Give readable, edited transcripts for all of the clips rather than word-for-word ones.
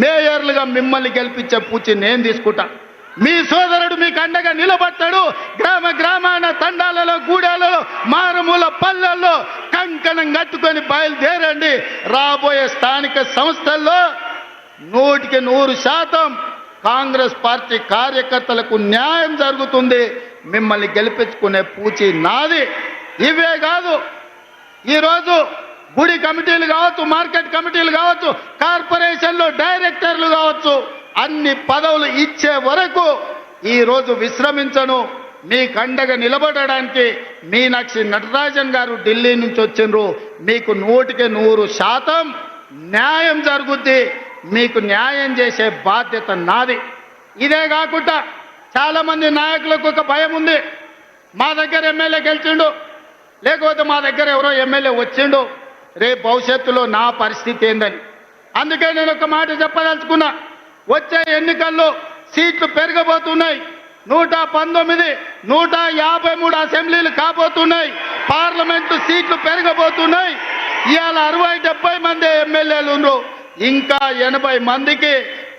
మేయర్లుగా మిమ్మల్ని గెలిపించే పూచి నేను తీసుకుంటా. మీ సోదరుడు మీకు అండగా నిలబడతాడు. గ్రామ గ్రామాన తండాలలో గూడాలలో మారుమూల పల్లెల్లో కంకణం కట్టుకొని బయలుదేరండి. రాబోయే స్థానిక సంస్థల్లో 100% కాంగ్రెస్ పార్టీ కార్యకర్తలకు న్యాయం జరుగుతుంది. మిమ్మల్ని గెలిపించుకునే పూచి నాది. ఇవే కాదు, ఈరోజు గుడి కమిటీలు కావచ్చు, మార్కెట్ కమిటీలు కావచ్చు, కార్పొరేషన్లో డైరెక్టర్లు కావచ్చు, అన్ని పదవులు ఇచ్చే వరకు ఈరోజు విశ్రమించను. మీకు అండగా నిలబడడానికి మీనాక్షి నటరాజన్ గారు ఢిల్లీ నుంచి వచ్చిండ్రు. మీకు 100% న్యాయం జరుగుద్ది. మీకు న్యాయం చేసే బాధ్యత నాది. ఇదే కాకుండా చాలామంది నాయకులకు ఒక భయం ఉంది. మా దగ్గర ఎమ్మెల్యే గెలిచిండు, లేకపోతే మా దగ్గర ఎవరో ఎమ్మెల్యే వచ్చిండు, రేపు భవిష్యత్తులో నా పరిస్థితి ఏందని. అందుకే నేను ఒక మాట చెప్పదలుచుకున్నా. వచ్చే ఎన్నికల్లో సీట్లు పెరగబోతున్నాయి. 119, 153 అసెంబ్లీలు కాబోతున్నాయి. పార్లమెంటు సీట్లు పెరగబోతున్నాయి. ఇవాళ 60-70 మంది ఎమ్మెల్యేలు ఉన్నారు. ఇంకా 80 మందికి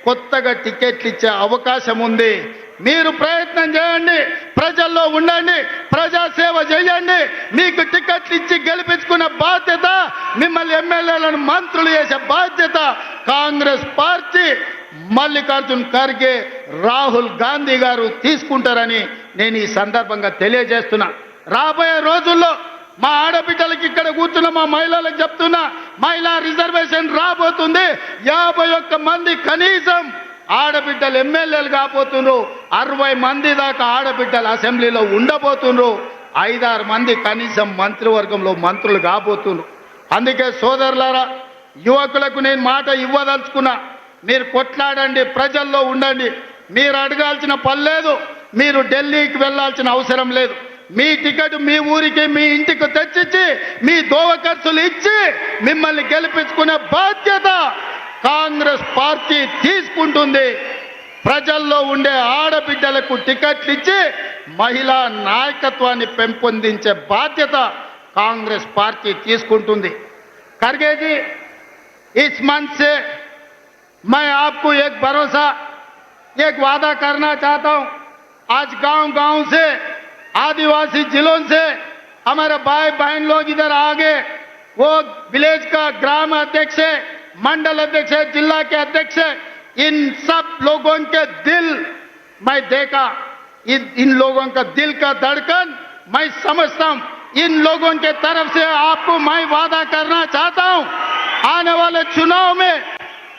కొత్తగా టికెట్లు ఇచ్చే అవకాశం ఉంది. మీరు ప్రయత్నం చేయండి, ప్రజల్లో ఉండండి, ప్రజాసేవ చేయండి. మీకు టికెట్లు ఇచ్చి గెలిపించుకునే బాధ్యత, మిమ్మల్ని ఎమ్మెల్యేలను మంత్రులు చేసే బాధ్యత కాంగ్రెస్ పార్టీ మల్లికార్జున్ ఖర్గే, రాహుల్ గాంధీ గారు తీసుకుంటారని నేను ఈ సందర్భంగా తెలియజేస్తున్నా. రాబోయే రోజుల్లో మా ఆడబిడ్డలకి ఇక్కడ కూర్చున్న మా మహిళలకు చెప్తున్నా, మహిళా రిజర్వేషన్ రాబోతుంది. 51 మంది కనీసం ఆడబిడ్డలు ఎమ్మెల్యేలు కాబోతున్నారు. 60 మంది దాకా ఆడబిడ్డలు అసెంబ్లీలో ఉండబోతున్నారు. 5-6 మంది కనీసం మంత్రివర్గంలో మంత్రులు కాబోతున్నారు. అందుకే సోదరులారా, యువకులకు నేను మాట ఇవ్వదలుచుకున్నా. మీరు కొట్లాడండి, ప్రజల్లో ఉండండి. మీరు అడగాల్సిన పని లేదు, మీరు ఢిల్లీకి వెళ్ళాల్సిన అవసరం లేదు. మీ టికెట్ మీ ఊరికి, మీ ఇంటికి తెచ్చిచ్చి, మీ దోవ ఖర్చులు ఇచ్చి మిమ్మల్ని గెలిపించుకునే బాధ్యత కాంగ్రెస్ పార్టీ తీసుకుంటుంది. ప్రజల్లో ఉండే ఆడబిడ్డలకు టికెట్లు ఇచ్చి మహిళా నాయకత్వాన్ని పెంపొందించే బాధ్యత కాంగ్రెస్ పార్టీ తీసుకుంటుంది. ఖర్గే जी, इस मंच से मैं आपको एक भरोसा, एक वादा करना चाहता हूं. आज गांव-गांव से, आदिवासी जिलों से हमारे भाई बहन लोग इधर आ गए. वो विलेज का ग्राम अध्यक्ष है, मंडल अध्यक्ष है, जिला के अध्यक्ष है. इन सब लोगों के दिल मैं देखा, इन लोगों का दिल का धड़कन मैं समझता हूं. इन लोगों के तरफ से आपको मैं वादा करना चाहता हूं, आने वाले चुनाव में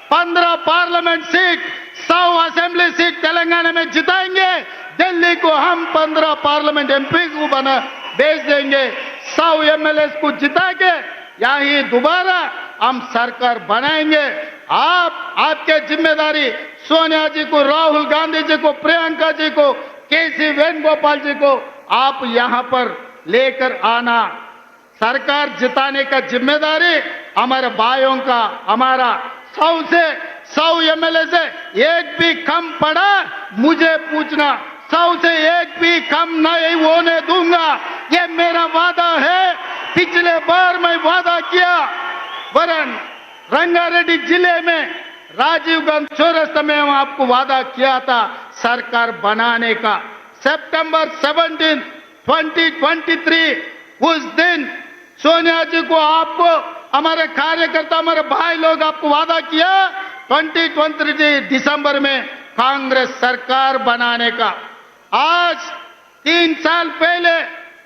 15 parliament seat, 100 assembly seat Telangana में जिताएंगे. दिल्ली को हम 15 पार्लियामेंट एमपी को बना भेज देंगे. 100 एमएलए को जिता के यही दोबारा हम सरकार बनाएंगे. आपके जिम्मेदारी सोनिया जी को, राहुल गांधी जी को, प्रियंका जी को, केसी वेणुगोपाल जी को आप यहां पर लेकर आना. सरकार जिताने का जिम्मेदारी हमारे भाइयों का. हमारा 100 एमएलए से एक भी कम पड़ा मुझे पूछना. 100 से एक भी कम नहीं होने दूंगा, ये मेरा वादा है. पिछले बार मैं वादा किया, वरन रंगारेड्डी जिले में राजीव गांधी चौरस्ता में हम आपको वादा किया था सरकार बनाने का. सितंबर 17, 2023 उस दिन सोनिया जी को, आपको, हमारे कार्यकर्ता, हमारे भाई लोग आपको वादा किया 2023 दिसंबर में कांग्रेस सरकार बनाने का. आज 3 साल पहले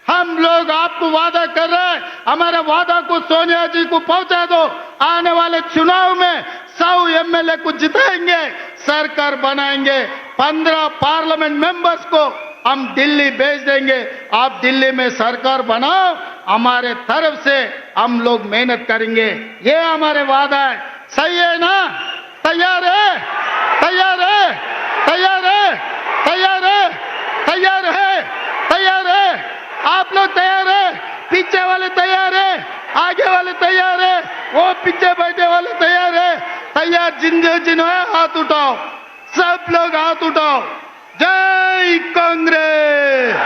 हम लोग आपको वादा कर रहे हैं, हमारे वादा को सोनिया जी को पहुंचा दो. आने वाले चुनाव में 100 एमएलए को जिताएंगे, सरकार बनाएंगे. 15 पार्लियामेंट मेंबर्स को हम दिल्ली भेज देंगे. आप दिल्ली में सरकार बनाओ, हमारे तरफ से हम लोग मेहनत करेंगे. ये हमारे वादा है. सही है ना? तैयार है? तैयार है? तैयार है? तैयार है? तैयार है? तैयार है? आप लोग तैयार है? पीछे वाले तैयार है? आगे वाले तैयार है? वो पीछे बैठे वाले तैयार है? तैयार जिन है हाथ उठाओ, सब लोग हाथ उठाओ. जय कांग्रेस.